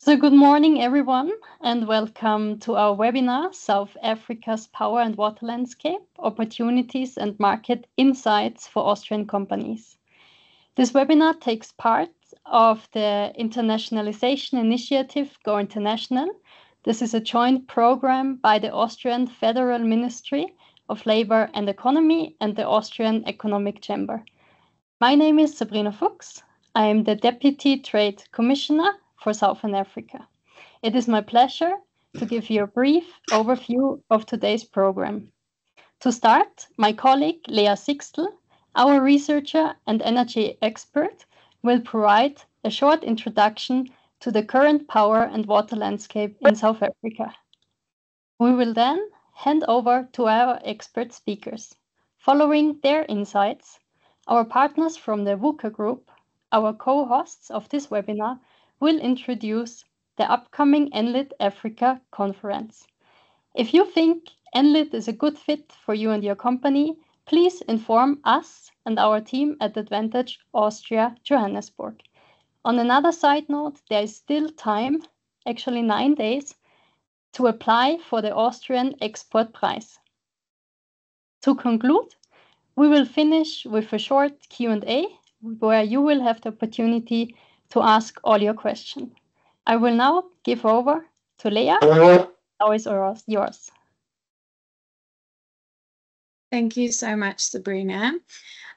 So good morning, everyone, and welcome to our webinar, South Africa's Power and Water Landscape, Opportunities and Market Insights for Austrian Companies. This webinar takes part of the Internationalization Initiative Go International. This is a joint program by the Austrian Federal Ministry of Labour and Economy and the Austrian Economic Chamber. My name is Sabrina Fuchs. I am the Deputy Trade Commissioner for Southern Africa. It is my pleasure to give you a brief overview of today's program. To start, my colleague Lea Sixtel, our researcher and energy expert, will provide a short introduction to the current power and water landscape in South Africa. We will then hand over to our expert speakers. Following their insights, our partners from the VUCA Group, our co-hosts of this webinar, will introduce the upcoming NLIT Africa conference. If you think NLIT is a good fit for you and your company, please inform us and our team at Advantage Austria Johannesburg. On another side note, there is still time, actually 9 days, to apply for the Austrian Export Prize. To conclude, we will finish with a short Q&A where you will have the opportunity to ask all your questions. I will now give over to Lea. Now is yours. Thank you so much, Sabrina.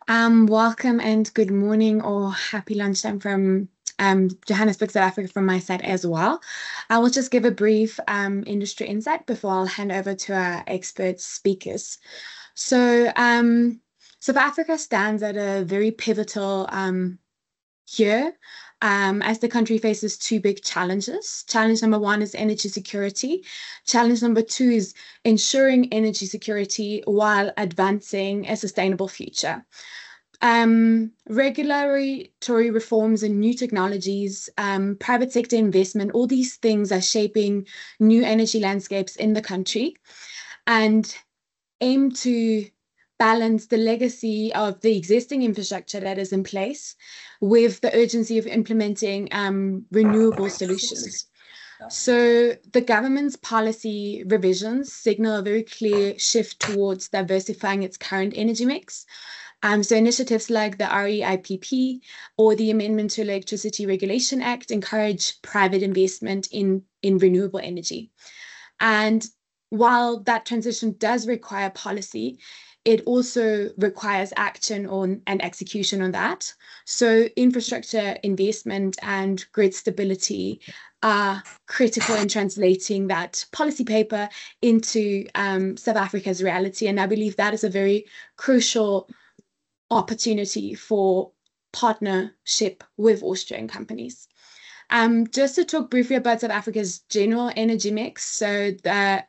Welcome and good morning or happy lunchtime from Johannesburg, South Africa from my side as well. I will just give a brief industry insight before I'll hand over to our expert speakers. So South Africa stands at a very pivotal year as the country faces two big challenges. Challenge number one is energy security. Challenge number two is ensuring energy security while advancing a sustainable future. Regulatory reforms and new technologies, private sector investment, all these things are shaping new energy landscapes in the country and aim to balance the legacy of the existing infrastructure that is in place with the urgency of implementing renewable solutions. So the government's policy revisions signal a very clear shift towards diversifying its current energy mix. So initiatives like the REIPP or the Amendment to Electricity Regulation Act encourage private investment in renewable energy. And while that transition does require policy, it also requires action on and execution on that. So infrastructure investment and grid stability are critical in translating that policy paper into South Africa's reality. And I believe that is a very crucial opportunity for partnership with Austrian companies. Just to talk briefly about South Africa's general energy mix, so the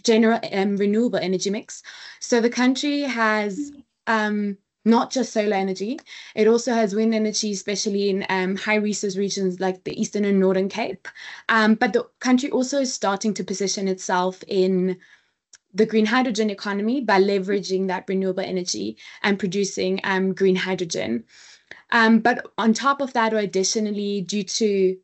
general renewable energy mix. So the country has not just solar energy, it also has wind energy, especially in high resource regions like the Eastern and Northern Cape. But the country also is starting to position itself in the green hydrogen economy by leveraging that renewable energy and producing green hydrogen. But on top of that, or additionally, due to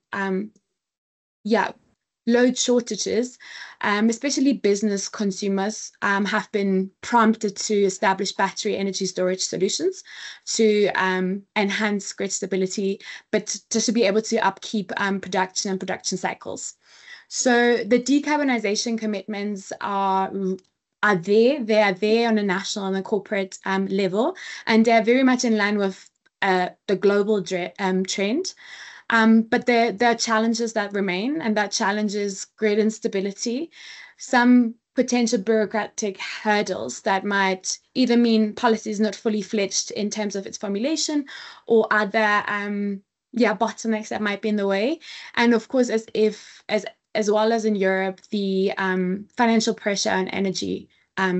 load shortages, especially business consumers have been prompted to establish battery energy storage solutions to enhance grid stability, but just to be able to upkeep production and production cycles. So the decarbonization commitments are there. They are there on a national and a corporate level, and they're very much in line with the global trend. But there are challenges that remain, and that challenge is grid instability, some potential bureaucratic hurdles that might either mean policy is not fully fledged in terms of its formulation or other bottlenecks that might be in the way. And of course, as well as in Europe, the financial pressure on energy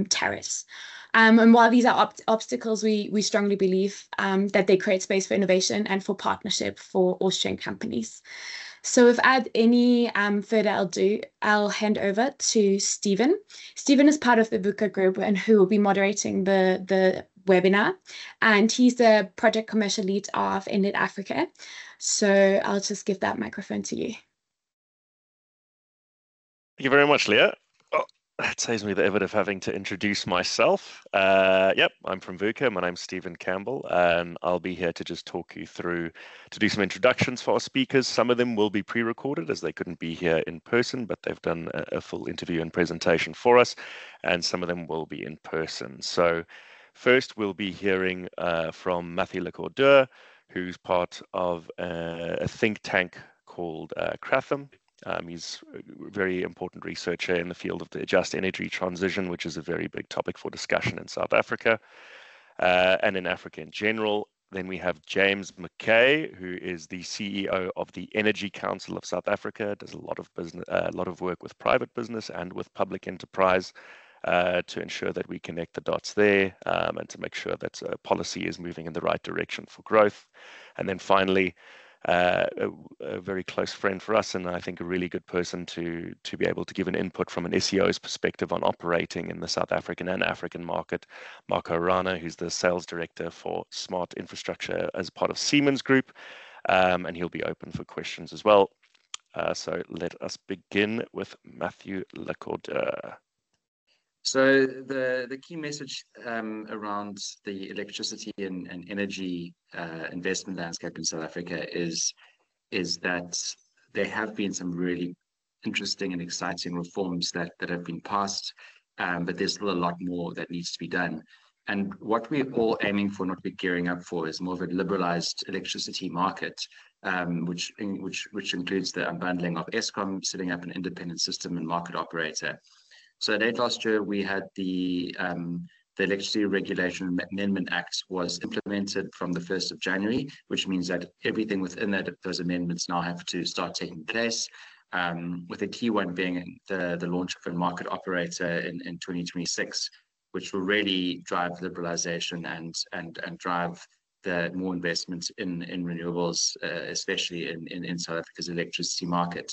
tariffs. And while these are obstacles, we strongly believe that they create space for innovation and for partnership for Austrian companies. So without any further ado, I'll hand over to Stephen. Stephen is part of the VUCA group and who will be moderating the webinar, and he's the project commercial lead of Ended Africa. So I'll just give that microphone to you. Thank you very much, Leah. Oh, that saves me the effort of having to introduce myself. Yep, I'm from VUCA. My name's Stephen Campbell, and I'll be here to just talk you through, to do some introductions for our speakers. Some of them will be pre-recorded as they couldn't be here in person, but they've done a full interview and presentation for us, and some of them will be in person. So first, we'll be hearing from Matthew Lecordeur, who's part of a think tank called Cratham. He's a very important researcher in the field of the just energy transition, which is a very big topic for discussion in South Africa and in Africa in general. Then we have James McKay, who is the CEO of the Energy Council of South Africa, does a lot of business, a lot of work with private business and with public enterprise to ensure that we connect the dots there and to make sure that policy is moving in the right direction for growth. And then finally, a very close friend for us, and I think a really good person to be able to give an input from an SEO's perspective on operating in the South African and African market, Marco Rana, who's the sales director for smart infrastructure as part of Siemens Group, and he'll be open for questions as well. So let us begin with Matthew Lecordeur. So the key message around the electricity and energy investment landscape in South Africa is that there have been some really interesting and exciting reforms that have been passed, but there's still a lot more that needs to be done. And what we're all aiming for, not we're gearing up for, is more of a liberalized electricity market, which includes the unbundling of Eskom, setting up an independent system and market operator. So late last year, we had the Electricity Regulation Amendment Act was implemented from the 1st of January, which means that everything within those amendments now have to start taking place, with a key one being the launch of a market operator in 2026, which will really drive liberalization and drive the more investment in renewables, especially in South Africa's electricity market.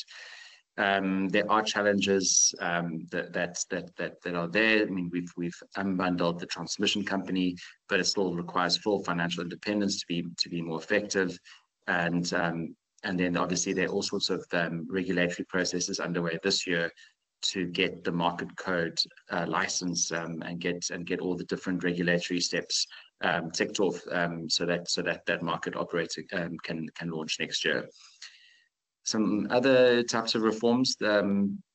There are challenges that are there. I mean, we've unbundled the transmission company, but it still requires full financial independence to be more effective. And then obviously there are all sorts of regulatory processes underway this year to get the market code license and get all the different regulatory steps ticked off, so that market operator can launch next year. Some other types of reforms,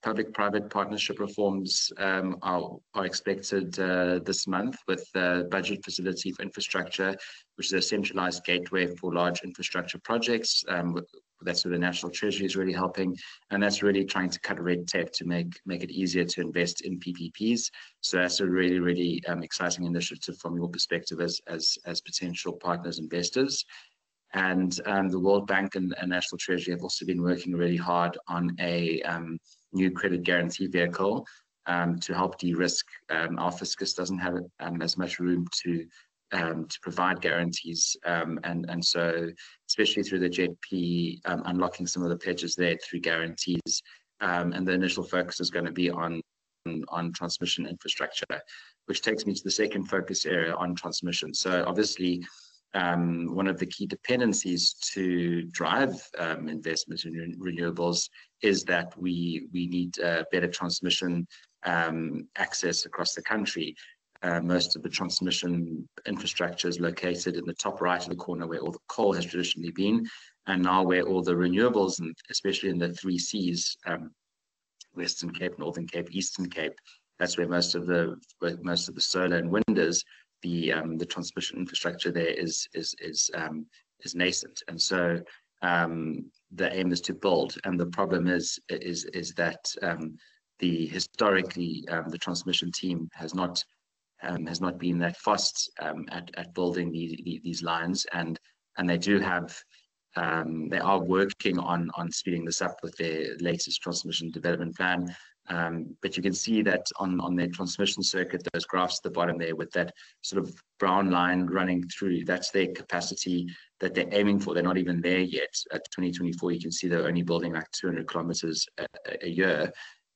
public-private partnership reforms are expected this month, with the budget facility for infrastructure, which is a centralized gateway for large infrastructure projects. That's where the National Treasury is really helping, and that's really trying to cut red tape to make it easier to invest in PPPs. So that's a really, really exciting initiative from your perspective as potential partners, investors. And the World Bank and National Treasury have also been working really hard on a new credit guarantee vehicle to help de-risk. Our fiscus doesn't have as much room to provide guarantees, and so especially through the JP unlocking some of the pledges there through guarantees, and the initial focus is going to be on transmission infrastructure, which takes me to the second focus area on transmission. So obviously, one of the key dependencies to drive investment in renewables is that we need better transmission access across the country. Most of the transmission infrastructure is located in the top right of the corner, where all the coal has traditionally been, and now where all the renewables, and especially in the 3 Cs, Western Cape, Northern Cape, Eastern Cape, that's where most of the solar and wind is. The transmission infrastructure there is nascent, and so the aim is to build. And the problem is that historically the transmission team has not been that fast at building these lines, and they do have they are working on speeding this up with their latest transmission development plan. But you can see that on their transmission circuit, those graphs at the bottom there with that sort of brown line running through, that's their capacity that they're aiming for. They're not even there yet. At 2024, you can see they're only building like 200 kilometers a year.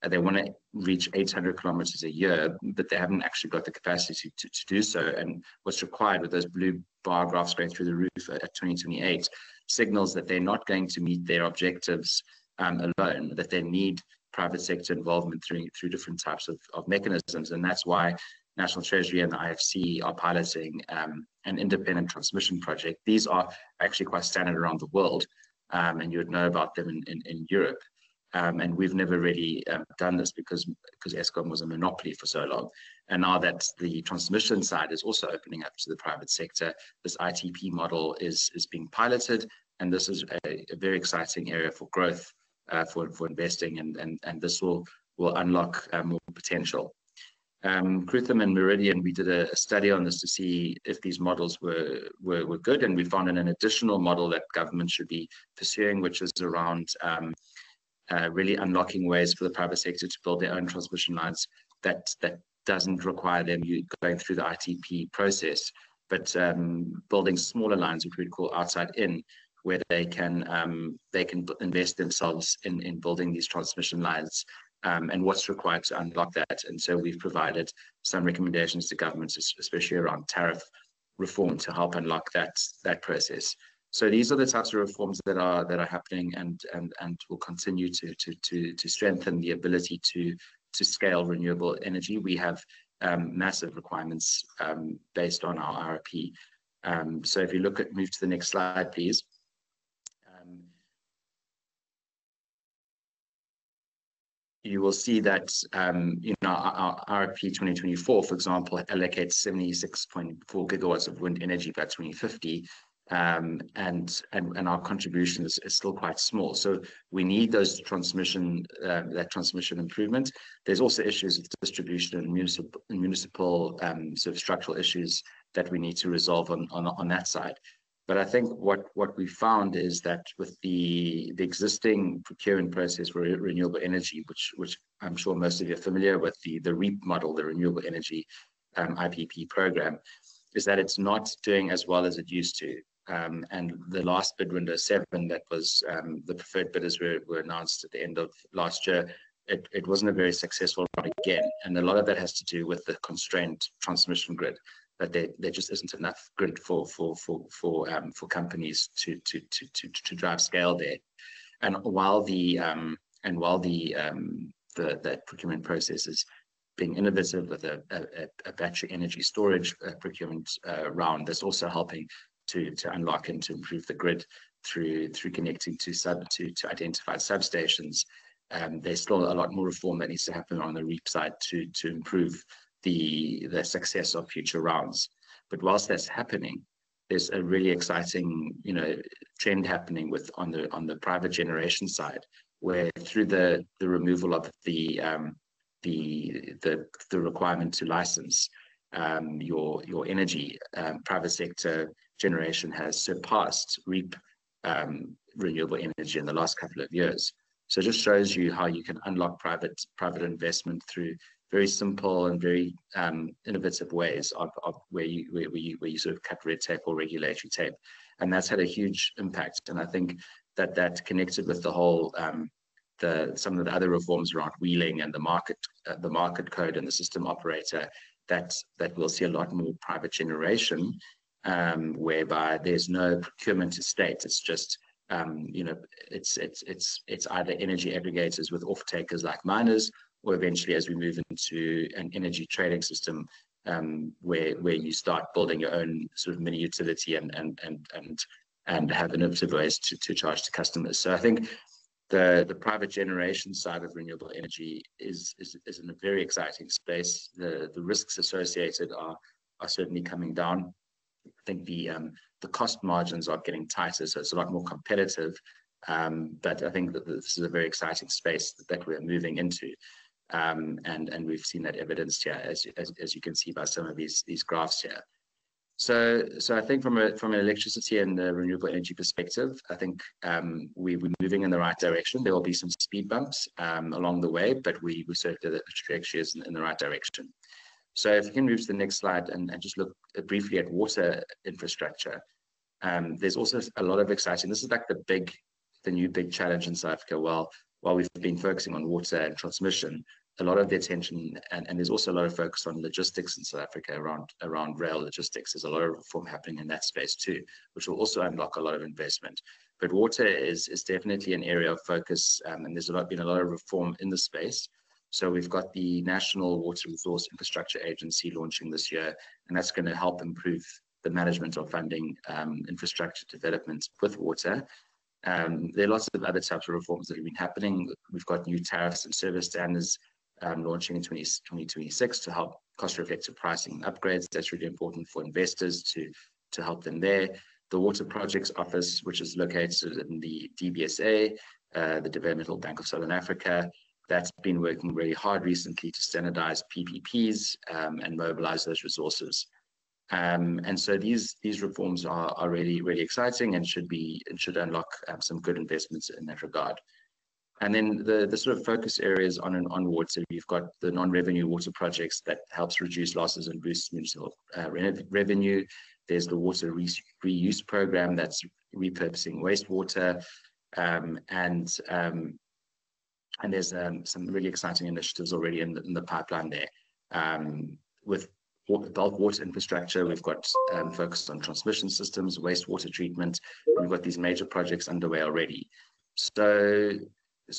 They want to reach 800 kilometers a year, but they haven't actually got the capacity to do so. And what's required with those blue bar graphs going through the roof at 2028 signals that they're not going to meet their objectives alone, that they need private sector involvement through different types of mechanisms. And that's why National Treasury and the IFC are piloting an independent transmission project. These are actually quite standard around the world, and you would know about them in Europe. And we've never really done this because Eskom was a monopoly for so long. And now that the transmission side is also opening up to the private sector, this ITP model is being piloted, and this is a very exciting area for growth for investing, and this will unlock more potential. Krutham and Meridian, we did a study on this to see if these models were good, and we found an additional model that government should be pursuing, which is around really unlocking ways for the private sector to build their own transmission lines that doesn't require them going through the ITP process, but building smaller lines, which we'd call outside in, where they can invest themselves in building these transmission lines, and what's required to unlock that. And so we've provided some recommendations to governments, especially around tariff reform, to help unlock that process. So these are the types of reforms that are happening and will continue to strengthen the ability to scale renewable energy. We have massive requirements based on our RRP. So if you move to the next slide, please. You will see that our RRP 2024, for example, allocates 76.4 gigawatts of wind energy by 2050. And our contribution is still quite small. So we need those that transmission improvement. There's also issues with distribution and municipal sort of structural issues that we need to resolve on that side. But I think what we found is that with the existing procurement process for renewable energy, which I'm sure most of you are familiar with, the REAP model, the Renewable Energy IPP program, is that it's not doing as well as it used to. And the last bid window 7, that was the preferred bidders were announced at the end of last year. It wasn't a very successful round again, and a lot of that has to do with the constrained transmission grid. That there just isn't enough grid for companies to drive scale there. And while the procurement process is being innovative with a battery energy storage procurement round, that's also helping to unlock and to improve the grid through connecting to identified substations. There's still a lot more reform that needs to happen on the REAP side to improve the success of future rounds. But whilst that's happening, there's a really exciting trend happening on the private generation side, where through the removal of the requirement to license your energy, private sector generation has surpassed REAP renewable energy in the last couple of years. So it just shows you how you can unlock private investment through very simple and very innovative ways of where you sort of cut red tape or regulatory tape, and that's had a huge impact. And I think that connected with the whole some of the other reforms around wheeling and the market code and the system operator, that we'll see a lot more private generation, whereby there's no procurement to state. It's just it's either energy aggregators with off-takers like miners, or eventually as we move into an energy trading system, where you start building your own sort of mini utility and have innovative ways to charge to customers. So I think the private generation side of renewable energy is in a very exciting space. The risks associated are certainly coming down. I think the cost margins are getting tighter, so it's a lot more competitive. But I think that this is a very exciting space that we're moving into. And we've seen that evidenced here, as you can see by some of these graphs here. So I think from an electricity and the renewable energy perspective, I think we're moving in the right direction. There will be some speed bumps along the way, but we certainly the trajectory is in the right direction. So if you can move to the next slide and just look briefly at water infrastructure. There's also a lot of exciting. This is like the new big challenge in South Africa. Well, while we've been focusing on water and transmission, a lot of the attention, and there's also a lot of focus on logistics in South Africa around rail logistics. There's a lot of reform happening in that space too, which will also unlock a lot of investment. But water is definitely an area of focus, and there's been a lot of reform in the space. So we've got the National Water Resource Infrastructure Agency launching this year, and that's going to help improve the management of funding infrastructure development with water. There are lots of other types of reforms that have been happening. We've got new tariffs and service standards launching in 2026 to help cost-reflective pricing and upgrades. That's really important for investors to help them there. The Water Projects Office, which is located in the DBSA, the Developmental Bank of Southern Africa, that's been working really hard recently to standardize PPPs and mobilize those resources. And so these reforms are really, really exciting and should unlock some good investments in that regard. And then the sort of focus areas on water, you've got the non-revenue water projects that helps reduce losses and boost municipal revenue. There's the water reuse program that's repurposing wastewater, and there's some really exciting initiatives already in the pipeline there. With bulk water infrastructure, we've got focused on transmission systems, wastewater treatment. We've got these major projects underway already. So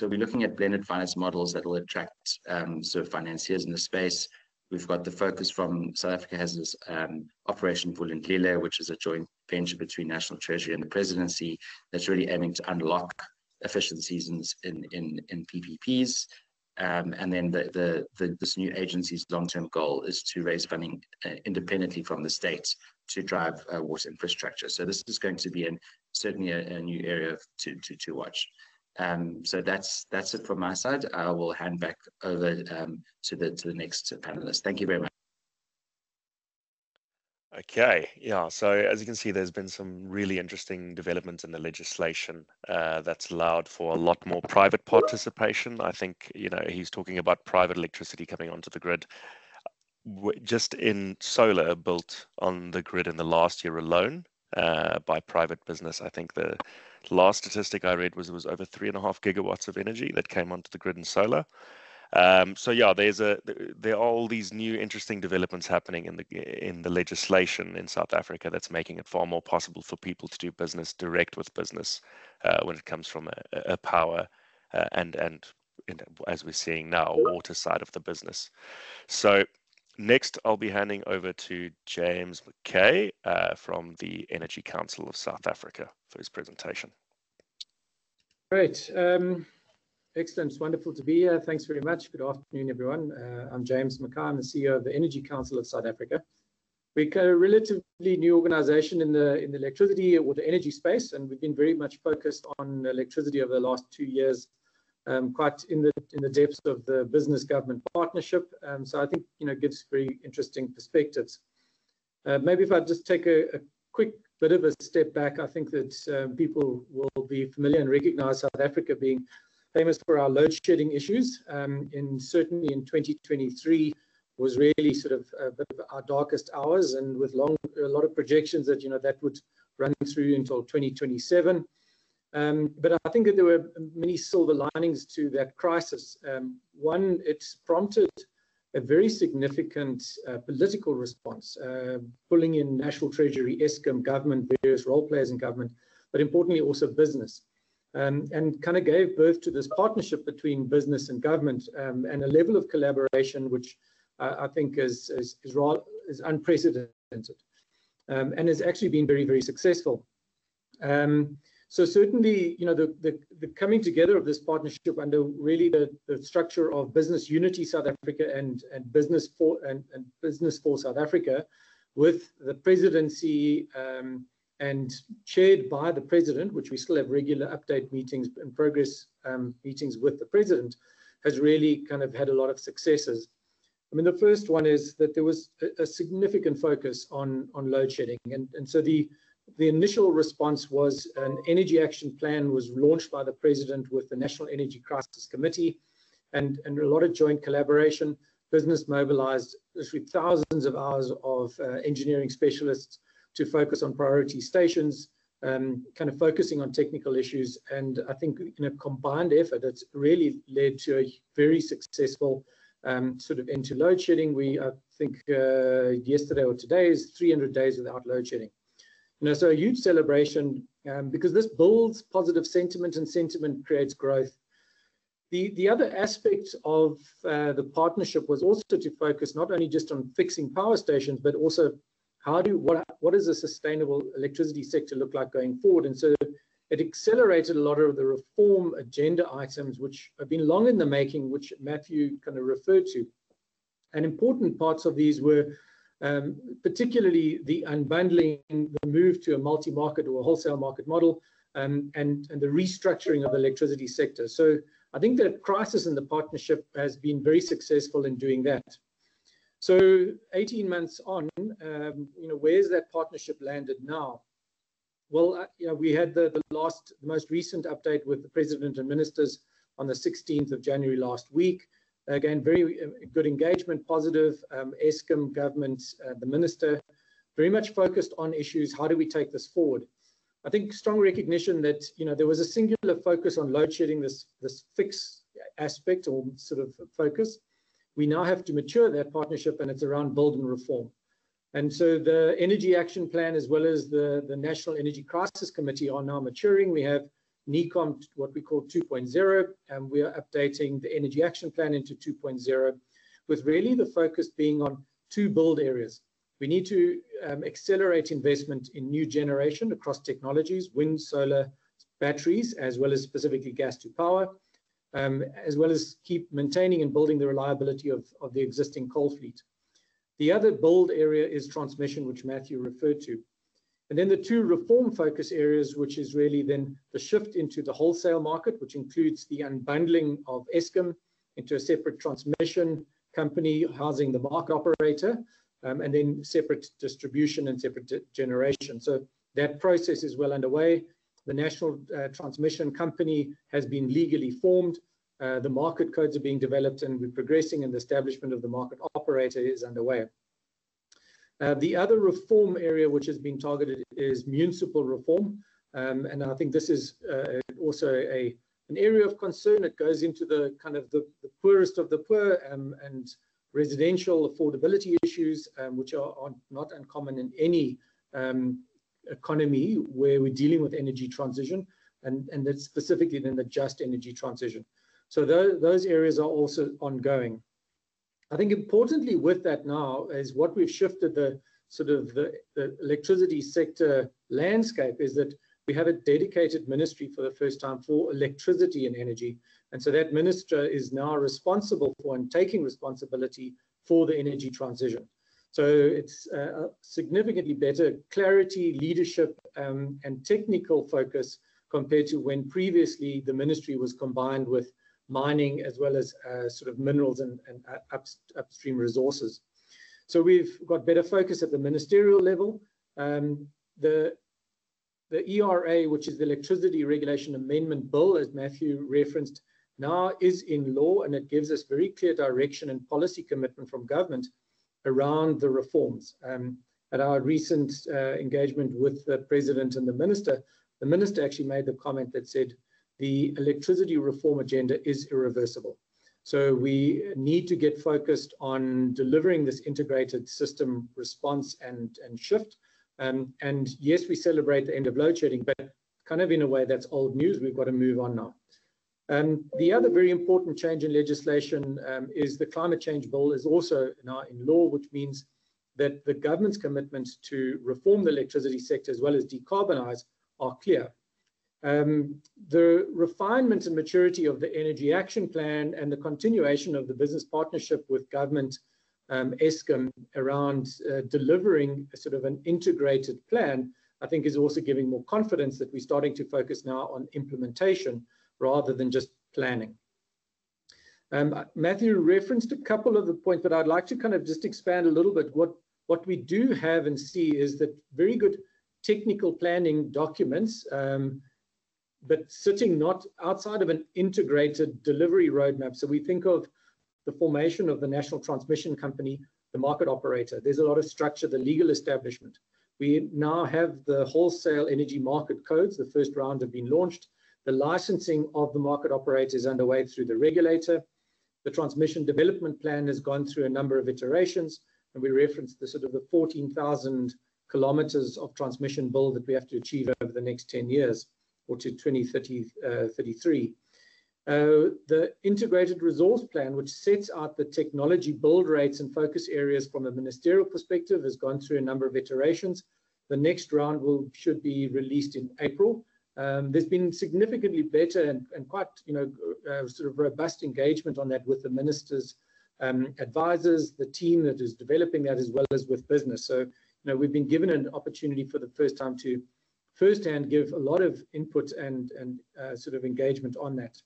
we're looking at blended finance models that will attract sort of financiers in the space. We've got the focus from South Africa has this Operation Vulindlela, which is a joint venture between National Treasury and the Presidency that's really aiming to unlock efficiencies in PPPs. And then this new agency's long-term goal is to raise funding independently from the state to drive water infrastructure. So this is going to be certainly a new area to watch. So that's it from my side. I will hand back over to the next panelist. Thank you very much. Okay, yeah, so as you can see, there's been some really interesting developments in the legislation that's allowed for a lot more private participation. I think, he's talking about private electricity coming onto the grid. Just in solar built on the grid in the last year alone by private business, I think the last statistic I read was it was over 3.5 gigawatts of energy that came onto the grid in solar. So yeah, there are all these new interesting developments happening in the legislation in South Africa that's making it far more possible for people to do business direct with business when it comes from a power and as we're seeing now, water side of the business. So next, I'll be handing over to James McKay from the Energy Council of South Africa for his presentation. Great. Excellent. It's wonderful to be here. Thanks very much. Good afternoon, everyone. I'm James McKay. I'm the CEO of the Energy Council of South Africa. We're a relatively new organization in the electricity or the energy space, and we've been very much focused on electricity over the last 2 years, quite in the depths of the business-government partnership. So I think gives very interesting perspectives. Maybe if I just take a quick bit of a step back, I think that people will be familiar and recognize South Africa being famous for our load shedding issues. Certainly in 2023 was really sort of a bit of our darkest hours, and with a lot of projections that that would run through until 2027. But I think that there were many silver linings to that crisis. One, it's prompted a very significant political response, pulling in National Treasury, Eskom, government, various role players in government, but importantly also business. And kind of gave birth to this partnership between business and government, and a level of collaboration which I think is unprecedented, and has actually been very, very successful. So certainly, the coming together of this partnership under really the structure of Business Unity South Africa and Business for South Africa, with the presidency and chaired by the president, which we still have regular update meetings and progress meetings with the president, has really kind of had a lot of successes. I mean, the first one is that there was a significant focus on load shedding. And so the initial response was an energy action plan was launched by the president with the National Energy Crisis Committee, and a lot of joint collaboration. Business mobilized literally thousands of hours of engineering specialists to focus on priority stations. kind of focusing on technical issues. And I think in a combined effort, it's really led to a very successful sort of end to load shedding. I think yesterday or today is 300 days without load shedding. So a huge celebration because this builds positive sentiment, and sentiment creates growth. The other aspect of the partnership was also to focus not only just on fixing power stations, but also what does a sustainable electricity sector look like going forward? And so it accelerated a lot of the reform agenda items, which have been long in the making, which Matthew kind of referred to. And important parts of these were particularly the unbundling, the move to a multi-market or a wholesale market model, and the restructuring of the electricity sector. So I think the crisis in the partnership has been very successful in doing that. So 18 months on, where's that partnership landed now? Well, we had the most recent update with the President and Ministers on the 16th of January last week. Again, very good engagement, positive. Eskom government, the Minister, very much focused on issues. How do we take this forward? I think strong recognition that there was a singular focus on load shedding, this fixed aspect or sort of focus. We now have to mature that partnership, and it's around build and reform. And so the Energy Action Plan, as well as the National Energy Crisis Committee, are now maturing. We have NECOM, what we call 2.0, and we are updating the Energy Action Plan into 2.0, with really the focus being on two build areas. We need to accelerate investment in new generation across technologies, wind, solar, batteries, as well as specifically gas to power, as well as keep maintaining and building the reliability of the existing coal fleet. The other build area is transmission, which Matthew referred to. And then the two reform focus areas, which is really then the shift into the wholesale market, which includes the unbundling of Eskom into a separate transmission company housing the market operator, and then separate distribution and separate generation. So that process is well underway. The National Transmission Company has been legally formed. The market codes are being developed, and we're progressing, and the establishment of the market operator is underway. The other reform area which has been targeted is municipal reform. And I think this is also an area of concern. It goes into the kind of the poorest of the poor and residential affordability issues, which are not uncommon in any economy where we're dealing with energy transition, and that's specifically then the just energy transition. So those areas are also ongoing. I think importantly with that now is what we've shifted the electricity sector landscape is that we have a dedicated ministry for the first time for electricity and energy. And so that minister is now responsible for and taking responsibility for the energy transition. So it's significantly better clarity, leadership, and technical focus compared to when previously the ministry was combined with mining as well as sort of minerals and upstream resources. So we've got better focus at the ministerial level. The ERA, which is the Electricity Regulation Amendment Bill, as Matthew referenced, now is in law, and it gives us very clear direction and policy commitment from government around the reforms. At our recent engagement with the President and the Minister actually made the comment that said the electricity reform agenda is irreversible. So we need to get focused on delivering this integrated system response and shift. And yes, we celebrate the end of load shedding, but kind of in a way that's old news. We've got to move on now. The other very important change in legislation is the climate change bill is also now in law, which means that the government's commitment to reform the electricity sector as well as decarbonize are clear. The refinement and maturity of the Energy Action Plan and the continuation of the business partnership with government, Eskom, around delivering a sort of an integrated plan, I think is also giving more confidence that we're starting to focus now on implementation rather than just planning. Matthew referenced a couple of the points, but I'd like to kind of just expand a little bit. What we do have and see is that very good technical planning documents, but sitting not outside of an integrated delivery roadmap. So we think of the formation of the National Transmission Company, the market operator. There's a lot of structure, the legal establishment. We now have the wholesale energy market codes. The first round have been launched. The licensing of the market operator is underway through the regulator. The transmission development plan has gone through a number of iterations, and we referenced the sort of the 14,000 kilometers of transmission build that we have to achieve over the next 10 years, or to 2033. The integrated resource plan, which sets out the technology build rates and focus areas from a ministerial perspective, has gone through a number of iterations. The next round should be released in April. There's been significantly better and quite, sort of robust engagement on that with the minister's advisors, the team that is developing that, as well as with business. So, we've been given an opportunity for the first time to firsthand give a lot of input and sort of engagement on that.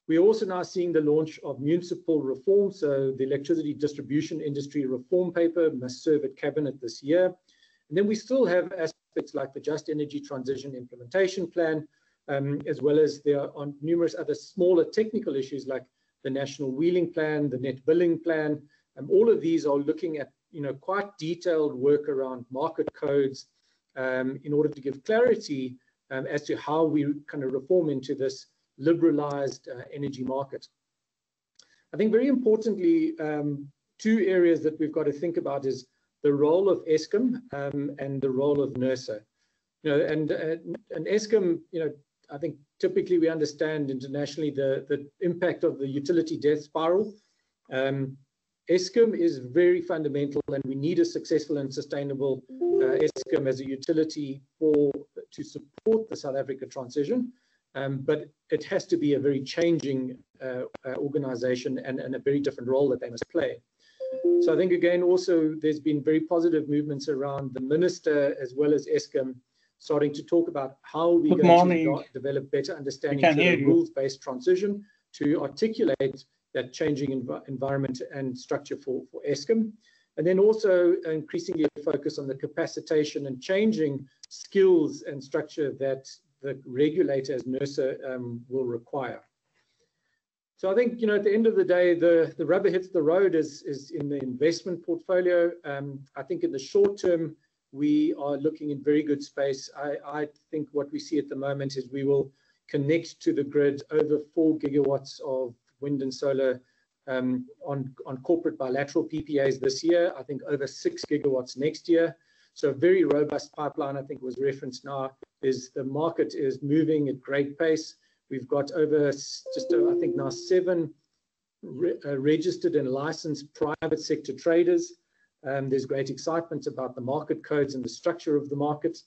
We're also now seeing the launch of municipal reform. So the electricity distribution industry reform paper must serve at cabinet this year. And then we still have aspects like the Just Energy Transition Implementation Plan, as well as there are numerous other smaller technical issues like the National Wheeling Plan, the Net Billing Plan. All of these are looking at quite detailed work around market codes in order to give clarity as to how we kind of reform into this liberalized energy market. I think very importantly, two areas that we've got to think about is the role of Eskom and the role of NERSA. And Eskom, I think typically we understand internationally the impact of the utility death spiral. Eskom is very fundamental, and we need a successful and sustainable Eskom as a utility to support the South Africa transition. But it has to be a very changing organization and a very different role that they must play. So I think, again, also there's been very positive movements around the minister as well as Eskom starting to talk about how we're going to develop better understanding to the rules-based transition to articulate that changing environment and structure for Eskom. And then also increasingly focus on the capacitation and changing skills and structure that the regulator as NERSA will require. So I think, at the end of the day, the rubber hits the road is in the investment portfolio. I think in the short term, we are looking in very good space. I think what we see at the moment is we will connect to the grid over 4 gigawatts of wind and solar on corporate bilateral PPAs this year. I think over 6 gigawatts next year. So a very robust pipeline, I think, was referenced now, is the market is moving at great pace. We've got over I think now 7 registered and licensed private sector traders. There's great excitement about the market codes and the structure of the market.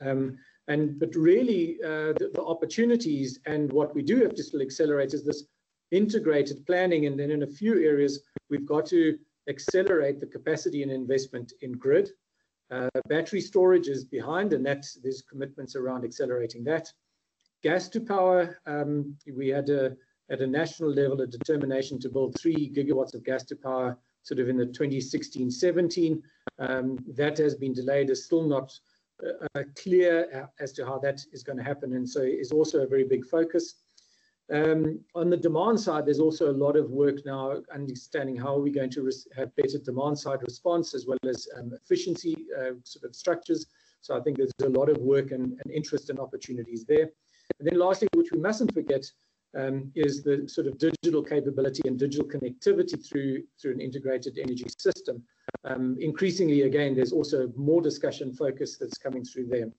But really, the opportunities and what we do have to still accelerate is this integrated planning. And then in a few areas, we've got to accelerate the capacity and investment in grid. Battery storage is behind, and there's commitments around accelerating that. Gas to power, we had at a national level a determination to build 3 gigawatts of gas to power sort of in the 2016-17. That has been delayed. It's still not clear as to how that is going to happen, and so is also a very big focus. On the demand side, there's also a lot of work now understanding how we're going to have better demand side response as well as efficiency sort of structures. So I think there's a lot of work and interest and opportunities there. And then lastly, which we mustn't forget, is the sort of digital capability and digital connectivity through an integrated energy system. Increasingly, again, there's also more discussion focus that's coming through there.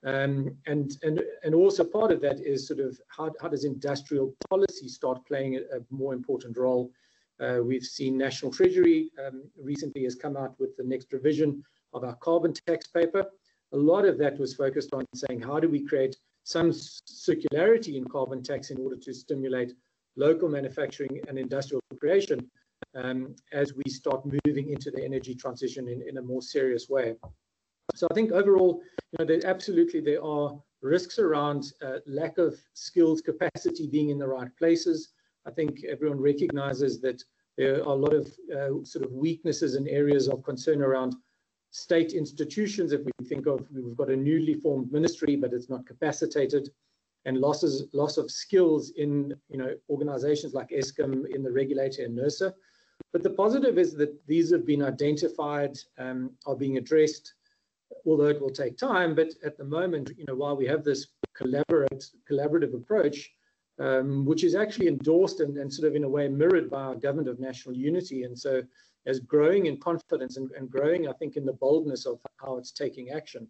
And also part of that is sort of how does industrial policy start playing a more important role? We've seen National Treasury recently has come out with the next revision of our carbon tax paper. A lot of that was focused on saying, how do we create some circularity in carbon tax in order to stimulate local manufacturing and industrial creation as we start moving into the energy transition in a more serious way. So I think overall, there are risks around lack of skills capacity being in the right places. I think everyone recognizes that there are a lot of sort of weaknesses and areas of concern around state institutions. If we think of, we've got a newly formed ministry, but it's not capacitated, and loss of skills in organizations like Eskom, in the regulator and NERSA. But the positive is that these have been identified, are being addressed. although it will take time. But at the moment, while we have this collaborative approach, which is actually endorsed and sort of in a way mirrored by our government of national unity, and so as growing in confidence and growing, I think, in the boldness of how it's taking action.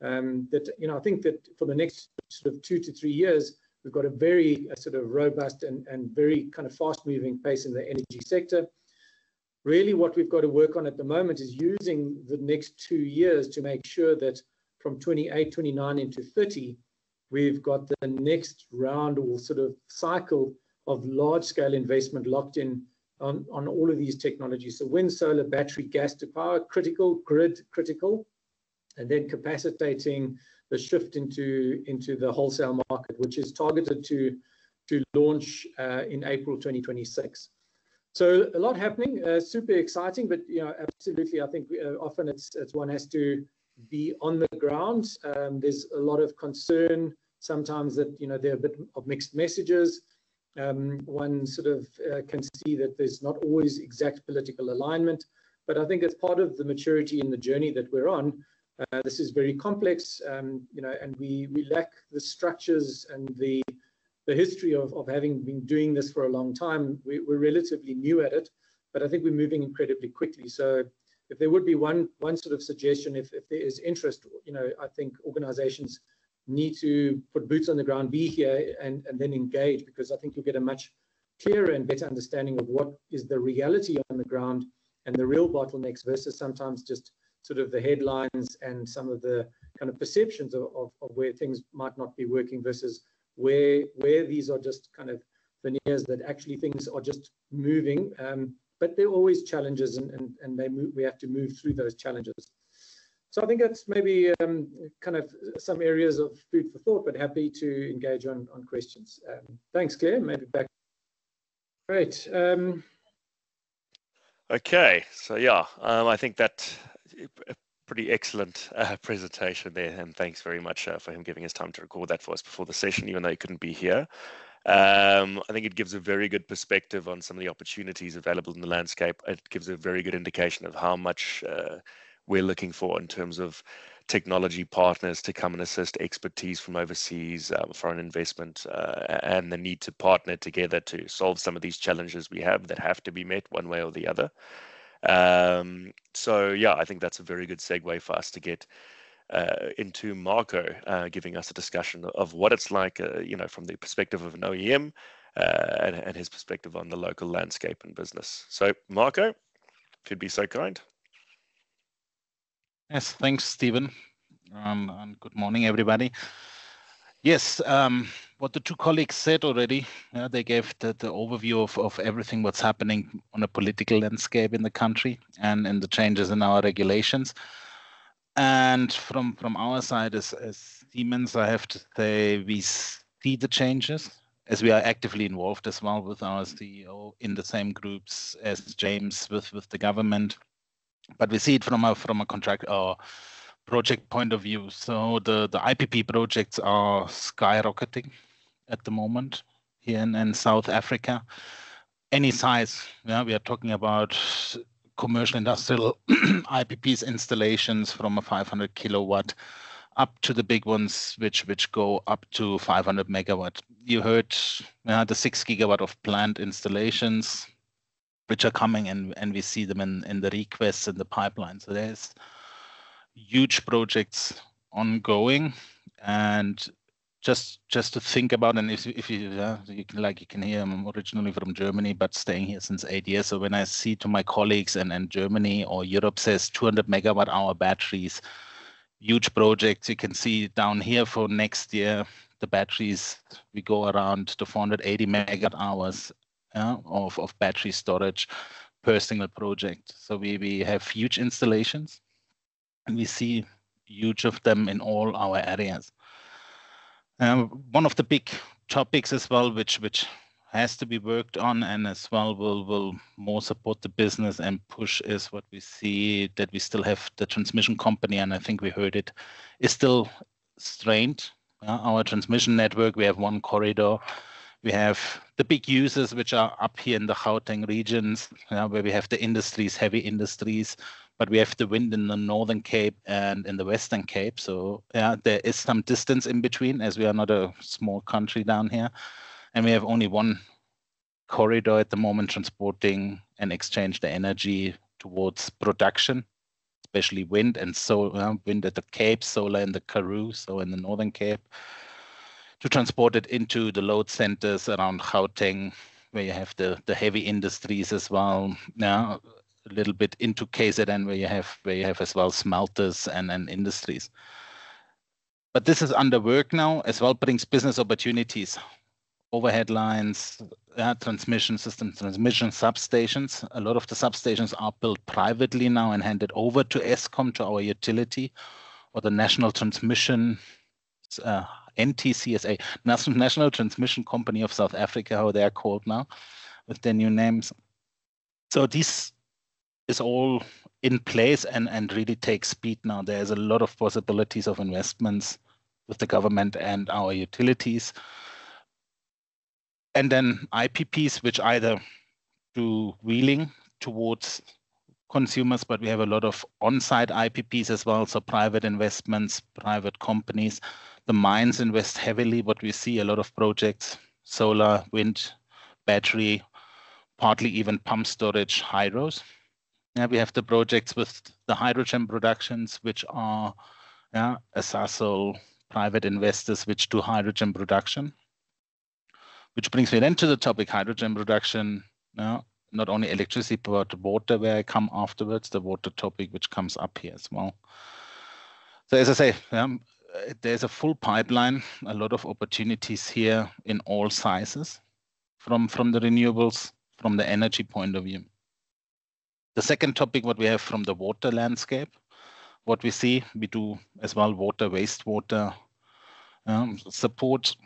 I think that for the next sort of 2 to 3 years, we've got a very sort of robust and very kind of fast-moving pace in the energy sector. Really, what we've got to work on at the moment is using the next 2 years to make sure that from 28, 29 into 30, we've got the next round or sort of cycle of large-scale investment locked in on all of these technologies. So wind, solar, battery, gas to power, critical, grid critical, and then capacitating the shift into the wholesale market, which is targeted to launch in April 2026. So a lot happening, super exciting, but absolutely, I think often it's one has to be on the ground. There's a lot of concern sometimes that there are a bit of mixed messages. One sort of can see that there's not always exact political alignment, but I think it's part of the maturity in the journey that we're on. This is very complex, and we lack the structures and the history of having been doing this for a long time. We're relatively new at it, but I think we're moving incredibly quickly. So if there would be one sort of suggestion, if there is interest, I think organizations need to put boots on the ground, be here, and then engage, because I think you'll get a much clearer and better understanding of what is the reality on the ground and the real bottlenecks versus sometimes just sort of the headlines and some of the kind of perceptions of where things might not be working versus where these are just kind of veneers that actually things are just moving. But there are always challenges, and we have to move through those challenges. So I think that's maybe kind of some areas of food for thought, but happy to engage on questions. Thanks, Claire. Maybe back. Great. Okay, so yeah, I think that a pretty excellent presentation there, and thanks very much for him giving us time to record that for us before the session, even though he couldn't be here. I think it gives a very good perspective on some of the opportunities available in the landscape. It gives a very good indication of how much we're looking for in terms of technology partners to come and assist, expertise from overseas, foreign investment, and the need to partner together to solve some of these challenges we have that have to be met one way or the other. So yeah, I think that's a very good segue for us to get into Marco giving us a discussion of what it's like, from the perspective of an OEM and his perspective on the local landscape and business. So Marco, if you'd be so kind. Yes, thanks, Stephen. And good morning, everybody. Yes, what the two colleagues said already, they gave the overview of everything what's happening on a political landscape in the country and the changes in our regulations. And from our side as Siemens, I have to say we see the changes as we are actively involved as well with our CEO in the same groups as James with the government. But we see it from a contract or project point of view. So the IPP projects are skyrocketing at the moment here in South Africa. Any size, we are talking about commercial industrial IPPs installations from a 500 kilowatt up to the big ones, which go up to 500 megawatt. You heard the 6 gigawatt of plant installations, which are coming, and we see them in the requests in the pipeline. So there's huge projects ongoing, and just to think about, and if you can hear, I'm originally from Germany, but staying here since 8 years. So when I see to my colleagues and Germany or Europe says 200 megawatt hour batteries, huge projects, you can see down here for next year, the batteries, we go around to 480 megawatt hours of battery storage per single project. So we have huge installations, and we see huge of them in all our areas. One of the big topics as well, which has to be worked on and as well will more support the business and push, is what we see, that we still have the transmission company, and I think we heard it, is still strained. Our transmission network, we have one corridor. We have the big users, which are up here in the Gauteng regions, where we have the industries, heavy industries, but we have the wind in the Northern Cape and in the Western Cape. So yeah, there is some distance in between, as we are not a small country down here. And we have only one corridor at the moment transporting and exchange the energy towards production, especially wind and solar, wind at the Cape, solar in the Karoo, so in the Northern Cape, to transport it into the load centers around Gauteng, where you have the heavy industries as well. Now, a little bit into KZN, where you have as well smelters and industries. But this is under work now, as well brings business opportunities. Overhead lines, transmission systems, transmission substations. A lot of the substations are built privately now and handed over to Eskom, to our utility, or the National Transmission, NTCSA, National Transmission Company of South Africa, how they are called now, with their new names. So this is all in place and really takes speed now. There's a lot of possibilities of investments with the government and our utilities. And then IPPs, which either do wheeling towards consumers, but we have a lot of on-site IPPs as well, so private investments, private companies. The mines invest heavily, but we see a lot of projects, solar, wind, battery, partly even pump storage, hydros. Yeah, we have the projects with the hydrogen productions, which are Sasol, private investors which do hydrogen production. Which brings me then to the topic hydrogen production. Not only electricity, but water, where I come afterwards, the water topic, which comes up here as well. So as I say, there's a full pipeline, a lot of opportunities here in all sizes, from the renewables, from the energy point of view. The second topic, what we have from the water landscape, what we see, we do as well water, wastewater support.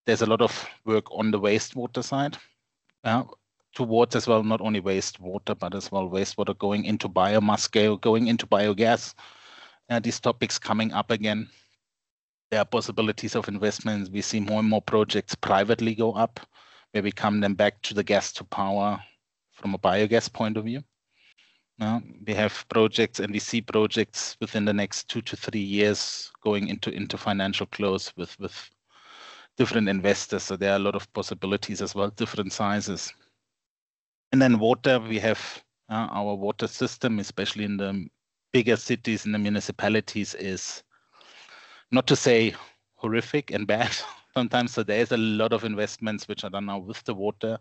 There's a lot of work on the wastewater side, towards as well, not only wastewater, but as well wastewater going into biomass scale, going into biogas. These topics coming up again. There are possibilities of investments. We see more and more projects privately go up, where we come then back to the gas to power from a biogas point of view. We have projects, and we see projects within the next 2 to 3 years going into financial close with different investors. So there are a lot of possibilities as well, different sizes. And then water, we have our water system, especially in the bigger cities and the municipalities, is not to say horrific and bad sometimes. So there's a lot of investments which are done now with the water.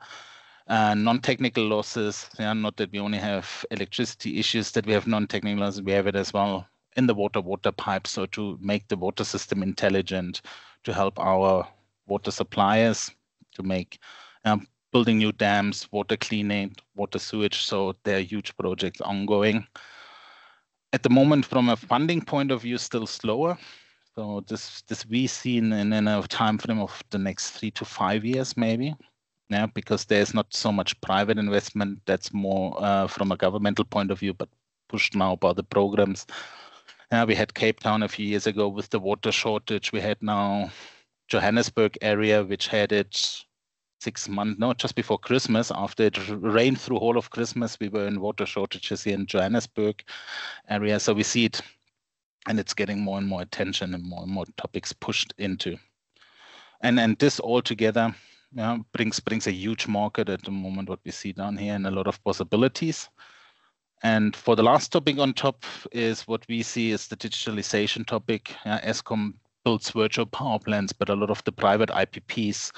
Non-technical losses, not that we only have electricity issues, that we have non-technical losses, we have it as well in the water pipes. So to make the water system intelligent, to help our water suppliers, to make building new dams, water cleaning, water sewage. So there are huge projects ongoing. At the moment, from a funding point of view, still slower. So this we see in a time frame of the next 3 to 5 years, maybe. Because there's not so much private investment. That's more from a governmental point of view, but pushed now by the programs. We had Cape Town a few years ago with the water shortage. We had now Johannesburg area, which had it 6 months, no, just before Christmas. After it rained through all of Christmas, we were in water shortages here in Johannesburg area. So we see it, and it's getting more and more attention and more topics pushed into. And this all together brings a huge market at the moment, what we see down here, and a lot of possibilities. And for the last topic on top is what we see is the digitalization topic. Eskom builds virtual power plants, but a lot of the private IPPs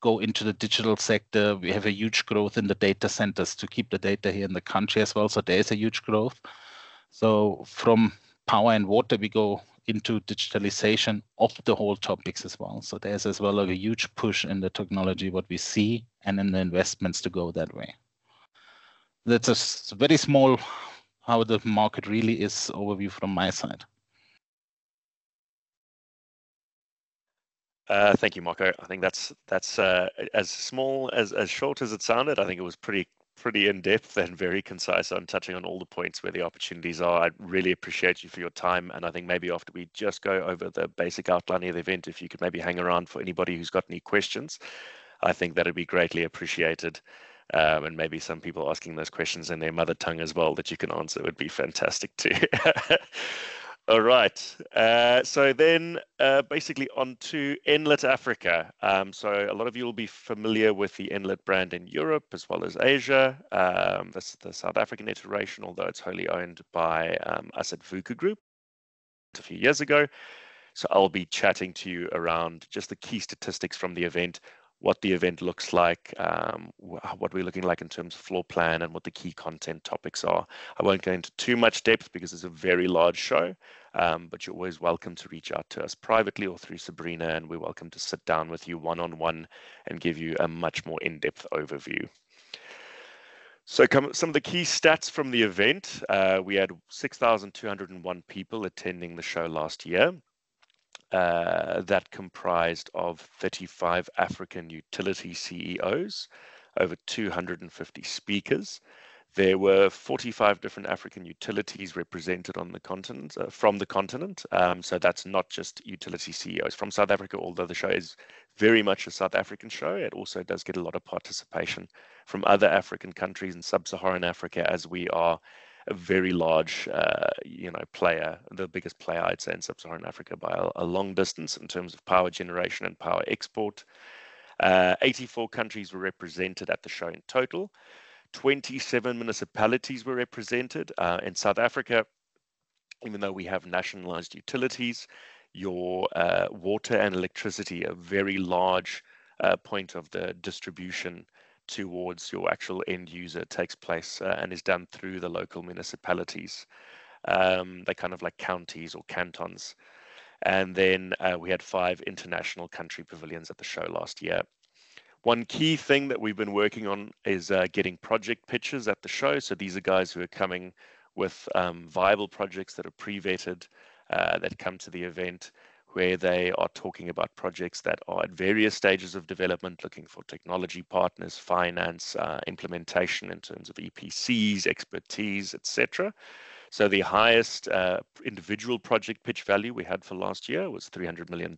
go into the digital sector. We have a huge growth in the data centers to keep the data here in the country as well. So there's a huge growth. So from power and water, we go into digitalization of the whole topics as well. So there's as well a huge push in the technology, what we see, and in the investments to go that way. That's a very small how the market really is overview from my side. Thank you, Marco. I think that's as small as short as it sounded. I think it was pretty in depth and very concise on touching on all the points where the opportunities are. I really appreciate you for your time, and I think maybe after we just go over the basic outline of the event, if you could maybe hang around for anybody who's got any questions, I think that'd be greatly appreciated. And maybe some people asking those questions in their mother tongue as well that you can answer would be fantastic too. All right. So then basically on to Enlit Africa. So a lot of you will be familiar with the Enlit brand in Europe as well as Asia. That's the South African iteration, although it's wholly owned by us at VUCA Group a few years ago. So I'll be chatting to you around just the key statistics from the event, what the event looks like, what we're looking like in terms of floor plan, and what the key content topics are. I won't go into too much depth because it's a very large show, but you're always welcome to reach out to us privately or through Sabrina, and we're welcome to sit down with you one-on-one and give you a much more in-depth overview. So some of the key stats from the event, we had 6,201 people attending the show last year. That comprised of 35 African utility CEOs, over 250 speakers. There were 45 different African utilities represented on the continent, from the continent. So that's not just utility CEOs from South Africa, although the show is very much a South African show. It also does get a lot of participation from other African countries in sub-Saharan Africa, as we are a very large, player, the biggest player, I'd say, in sub-Saharan Africa by a long distance in terms of power generation and power export. 84 countries were represented at the show in total. 27 municipalities were represented. In South Africa, even though we have nationalized utilities, your water and electricity, a very large point of the distribution towards your actual end user, takes place and is done through the local municipalities. They're kind of like counties or cantons. And then we had 5 international country pavilions at the show last year. One key thing that we've been working on is getting project pitches at the show. So these are guys who are coming with viable projects that are pre-vetted, that come to the event, where they are talking about projects that are at various stages of development, looking for technology partners, finance, implementation in terms of EPCs, expertise, etc. So the highest individual project pitch value we had for last year was $300 million.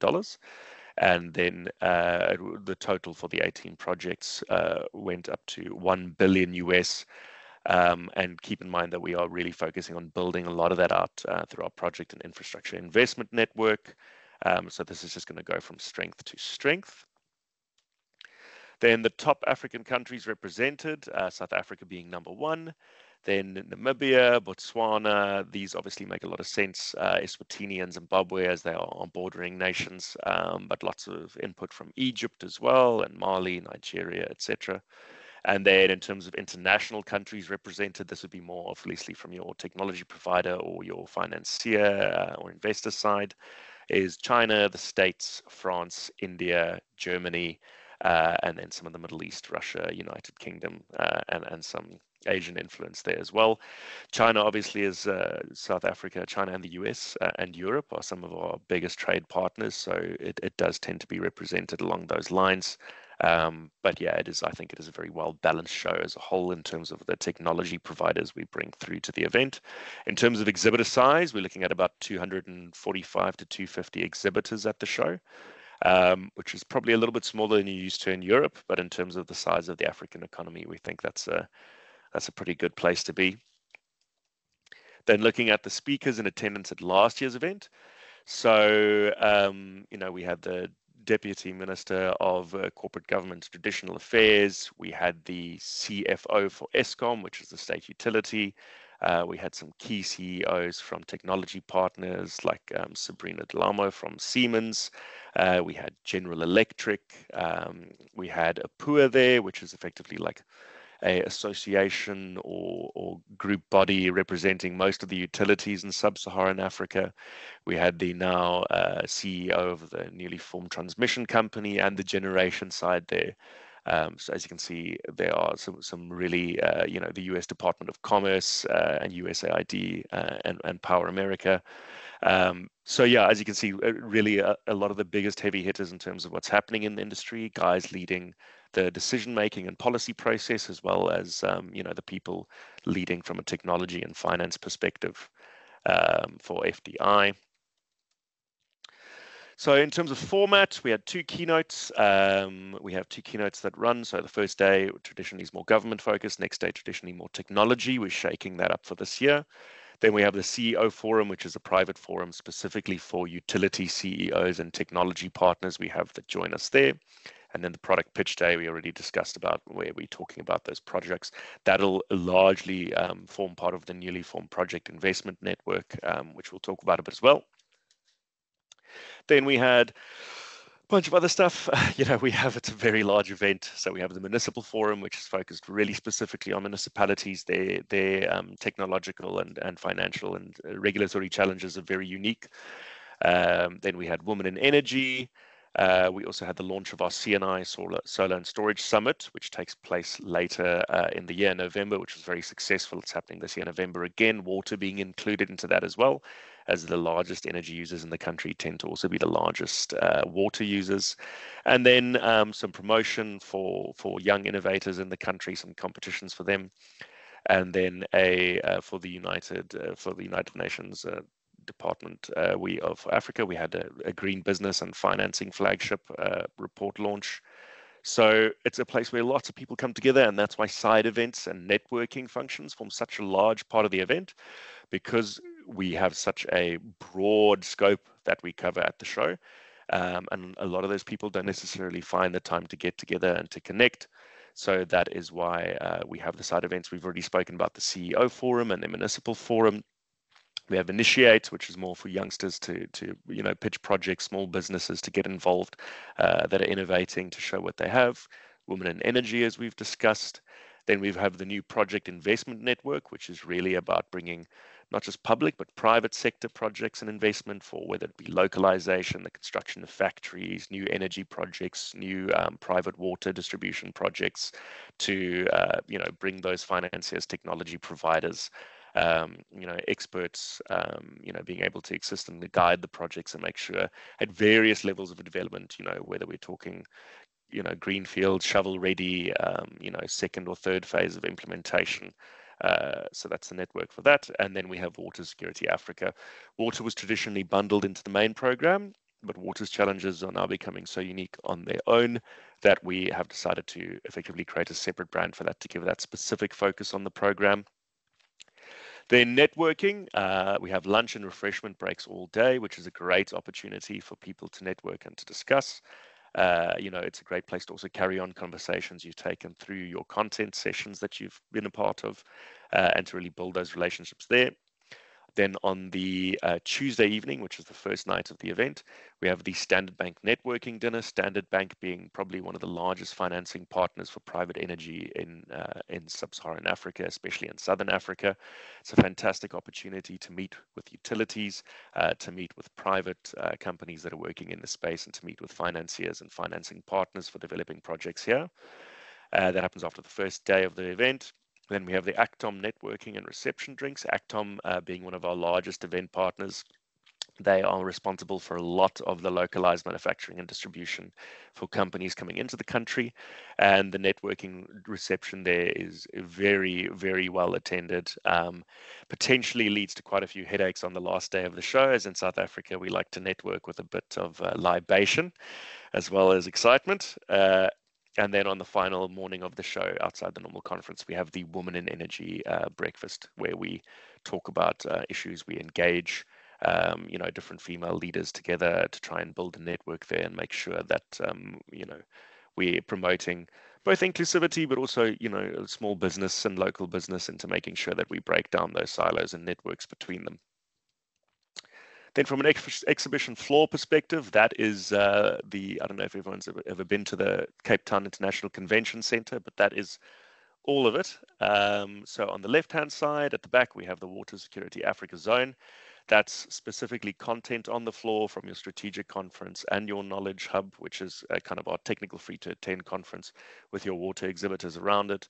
And then the total for the 18 projects went up to $1 billion US. And keep in mind that we are really focusing on building a lot of that out through our project and infrastructure investment network. So this is just going to go from strength to strength. Then the top African countries represented, South Africa being number 1. Then Namibia, Botswana, these obviously make a lot of sense. Eswatini and Zimbabwe, as they are bordering nations, but lots of input from Egypt as well, and Mali, Nigeria, etc. And then in terms of international countries represented, this would be more obviously from your technology provider or your financier or investor side, is China, the States, France, India, Germany, and then some of the Middle East, Russia, United Kingdom, and some Asian influence there as well. China obviously is South Africa, China and the US and Europe are some of our biggest trade partners. So it does tend to be represented along those lines. But yeah, I think it is a very well balanced show as a whole in terms of the technology providers we bring through to the event. In terms of exhibitor size, we're looking at about 245 to 250 exhibitors at the show, which is probably a little bit smaller than you're used to in Europe. But in terms of the size of the African economy, we think that's a pretty good place to be. Then looking at the speakers in attendance at last year's event. So, we had the Deputy Minister of Corporate Government Traditional Affairs. We had the CFO for Eskom, which is the state utility. We had some key CEOs from technology partners like Sabrina Delamo from Siemens. We had General Electric. We had APUA there, which is effectively like a association or group body representing most of the utilities in sub-Saharan Africa. We had the now CEO of the newly formed transmission company and the generation side there. So as you can see, there are some really, the US Department of Commerce and USAID and Power America. So yeah, as you can see, really a lot of the biggest heavy hitters in terms of what's happening in the industry, guys leading the decision-making and policy process, as well as, the people leading from a technology and finance perspective for FDI. So in terms of format, we had two keynotes. We have two keynotes that run. So the first day traditionally is more government focused. Next day traditionally more technology. We're shaking that up for this year. Then we have the CEO Forum, which is a private forum specifically for utility CEOs and technology partners we have that join us there. And then the product pitch day, we already discussed about where we're talking about those projects. That'll largely form part of the newly formed project investment network, which we'll talk about a bit as well. Then we had a bunch of other stuff. It's a very large event. So we have the Municipal Forum, which is focused really specifically on municipalities. Their technological and financial and regulatory challenges are very unique. Then we had Women in Energy. We also had the launch of our CNI Solar and Storage Summit, which takes place later in the year, November, which was very successful. It's happening this year, November again, water being included into that as well, as the largest energy users in the country tend to also be the largest water users. And then some promotion for young innovators in the country, some competitions for them. And then for the United Nations Department of Africa, we had a green business and financing flagship report launch. So it's a place where lots of people come together, and that's why side events and networking functions form such a large part of the event, because we have such a broad scope that we cover at the show. And a lot of those people don't necessarily find the time to get together and to connect. So that is why we have the side events. We've already spoken about the CEO Forum and the Municipal Forum. We have Initiate, which is more for youngsters to pitch projects, small businesses to get involved that are innovating, to show what they have. Women in Energy, as we've discussed. Then we have the new Project Investment Network, which is really about bringing not just public but private sector projects and investment for whether it be localization, the construction of factories, new energy projects, new private water distribution projects, to bring those financiers, technology providers, experts, being able to assist and guide the projects and make sure at various levels of development, whether we're talking, greenfield, shovel ready, second or third phase of implementation. So that's the network for that. And then we have Water Security Africa. Water was traditionally bundled into the main program, but water's challenges are now becoming so unique on their own that we have decided to effectively create a separate brand for that, to give that specific focus on the program. Then networking, we have lunch and refreshment breaks all day, which is a great opportunity for people to network and to discuss. It's a great place to also carry on conversations you've taken through your content sessions that you've been a part of, and to really build those relationships there. Then on the Tuesday evening, which is the first night of the event, we have the Standard Bank networking dinner. Standard Bank being probably one of the largest financing partners for private energy in sub-Saharan Africa, especially in Southern Africa. It's a fantastic opportunity to meet with utilities, to meet with private companies that are working in the space, and to meet with financiers and financing partners for developing projects here. That happens after the first day of the event. Then we have the Actom networking and reception drinks. Actom being one of our largest event partners. They are responsible for a lot of the localized manufacturing and distribution for companies coming into the country. And the networking reception there is very, very well attended. Potentially leads to quite a few headaches on the last day of the show, as in South Africa, we like to network with a bit of libation as well as excitement. And then on the final morning of the show, outside the normal conference, we have the Women in Energy breakfast, where we talk about issues, we engage, different female leaders together to try and build a network there and make sure that, we're promoting both inclusivity, but also, small business and local business, into making sure that we break down those silos and networks between them. Then from an exhibition floor perspective, that is I don't know if everyone's ever been to the Cape Town International Convention Center, but that is all of it. So on the left-hand side, at the back, we have the Water Security Africa zone. That's specifically content on the floor from your strategic conference and your knowledge hub, which is kind of our technical free to attend conference with your water exhibitors around it.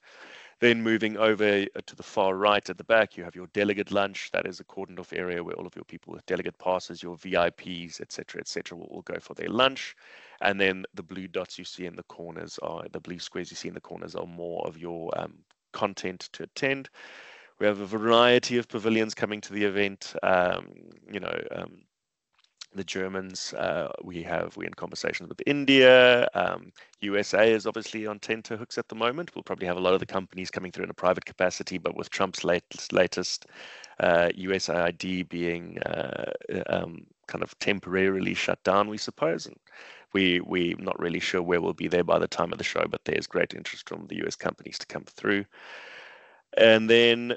Then moving over to the far right at the back, you have your delegate lunch. That is a cordoned off area where all of your people with delegate passes, your VIPs, etc., will go for their lunch. And then the blue dots you see in the corners the blue squares you see in the corners are more of your content to attend. We have a variety of pavilions coming to the event. The Germans, we're in conversations with India. USA is obviously on tenterhooks at the moment. We'll probably have a lot of the companies coming through in a private capacity, but with Trump's latest USAID being kind of temporarily shut down, we suppose. And we're not really sure where we'll be there by the time of the show, but there's great interest from the US companies to come through. And then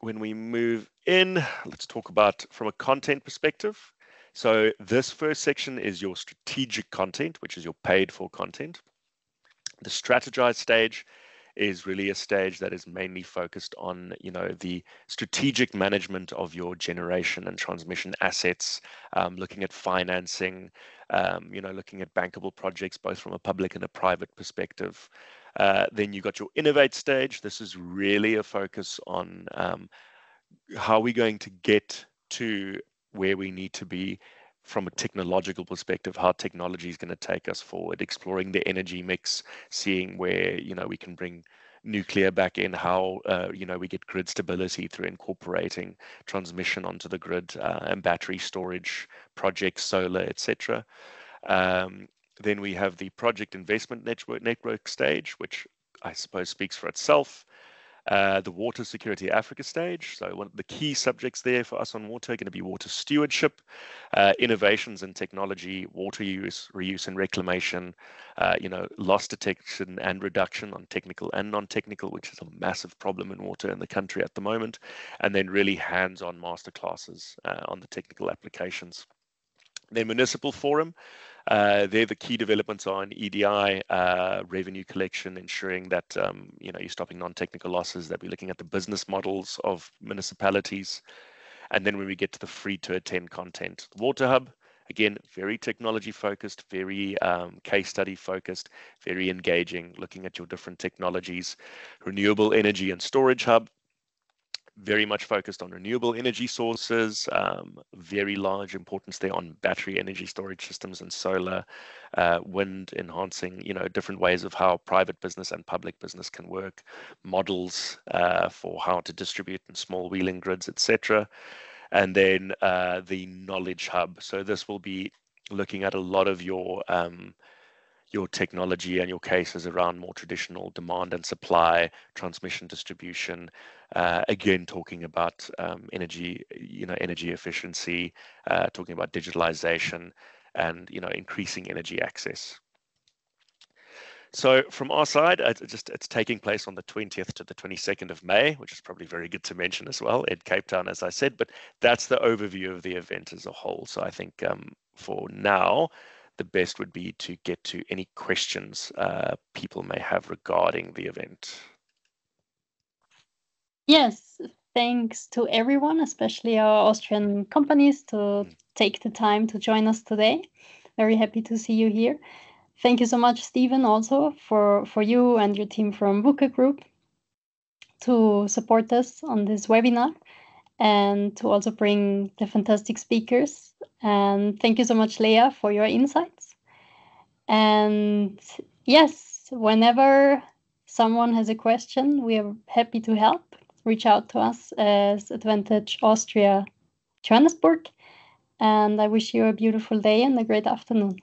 when we move in, let's talk about from a content perspective. So this first section is your strategic content, which is your paid for content. The strategize stage is really a stage that is mainly focused on, the strategic management of your generation and transmission assets, looking at financing, looking at bankable projects, both from a public and a private perspective. Then you got your innovate stage. This is really a focus on how we're going to get to where we need to be from a technological perspective, how technology is going to take us forward, exploring the energy mix, seeing where, we can bring nuclear back in, how, we get grid stability through incorporating transmission onto the grid and battery storage projects, solar, etc. Then we have the project investment network stage, which I suppose speaks for itself. The water security Africa stage. So one of the key subjects there for us on water are going to be water stewardship, innovations in technology, water use, reuse and reclamation, loss detection and reduction on technical and non-technical, which is a massive problem in water in the country at the moment, and then really hands-on masterclasses on the technical applications. Then municipal forum. They're the key developments on EDI, revenue collection, ensuring that you're stopping non-technical losses, that we're looking at the business models of municipalities. And then when we get to the free to attend content, Water Hub, again, very technology focused, very case study focused, very engaging, looking at your different technologies. Renewable Energy and Storage Hub, very much focused on renewable energy sources, very large importance there on battery energy storage systems and solar, wind, enhancing, different ways of how private business and public business can work, models for how to distribute in small wheeling grids, etc. And then the Knowledge Hub. So this will be looking at a lot of your technology and your cases around more traditional demand and supply, transmission distribution, again, talking about energy, energy efficiency, talking about digitalization and, increasing energy access. So from our side, it's taking place on the 20th to the 22nd of May, which is probably very good to mention as well, in Cape Town, as I said, but that's the overview of the event as a whole. So I think for now, the best would be to get to any questions people may have regarding the event. Yes, thanks to everyone, especially our Austrian companies, to take the time to join us today. Very happy to see you here. Thank you so much, Stephen, also for you and your team from VUCA Group to support us on this webinar and to also bring the fantastic speakers. And thank you so much, Leah, for your insights. And yes, whenever someone has a question, we are happy to help. Reach out to us as Advantage Austria Johannesburg. And I wish you a beautiful day and a great afternoon.